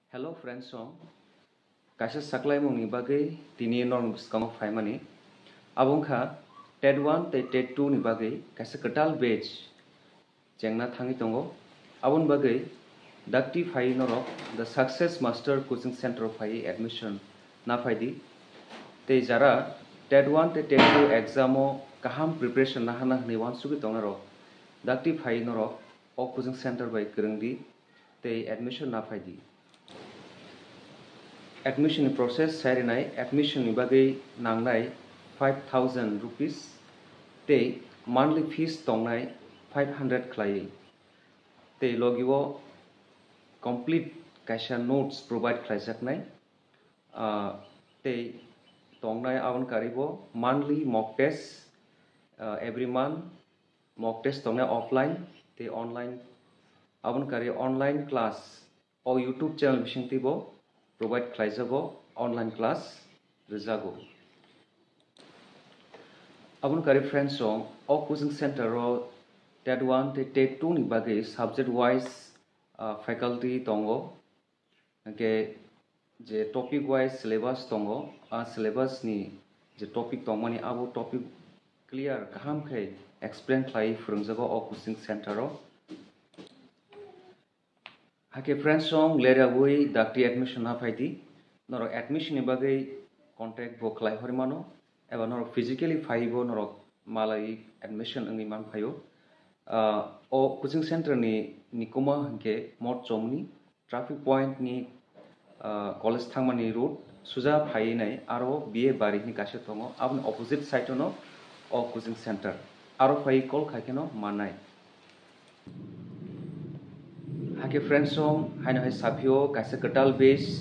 Hello friends song kaisa saklai mungni bagai tini norm skama faimani abongkha TED 1 tei TED 2 ni bagai kaisa ketal batch jengna thangi tongo abon bagai dakti phai norok the success master coaching center phai admission na phaidi tei jara TED 1 tei TED 2 exam o kaham preparation na hana hni wan sugi tongaro dakti phai norok o coaching center bai krungdi tei admission na phaidi admission process sarinai admission ni bagai nangnai 5000 rupees tei monthly fees tongnai 500 khlai tei logiwo complete kaisa notes provide khlaijaknai tei tongnai abon karibo monthly mock test every month mock test tongnai offline tei online abon kari online class o YouTube channel bisingtibo provide khlaijago online class rijago abon kari friends song o coaching center ro TED 1 te TED 2 ni bagai subject wise faculty tongo ke je topic wise syllabus tongo a syllabus ni je topic tongmani abo topic clear kaham khai explain khlai phurungjago o coaching center ro hake friends song lera bui dakti admission na phaidi noro admission ni bagai contact bo khlai hormano eba noro physically phaibo noro malai admission angi man phayo o coaching center ni nikoma hangke mot chomni traffic point ni college thangmani route suja phai nai aro BA bari ni kase tongo abon opposite side no o coaching center aro phai call khaikeno manai hake friends song haino hai sabio kaisa ketal base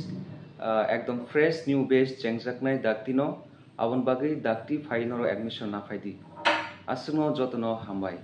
ekdom fresh new base chengjaknai daktino abon bagai dakti phai noro admission na phaidi asungno jotono hambai।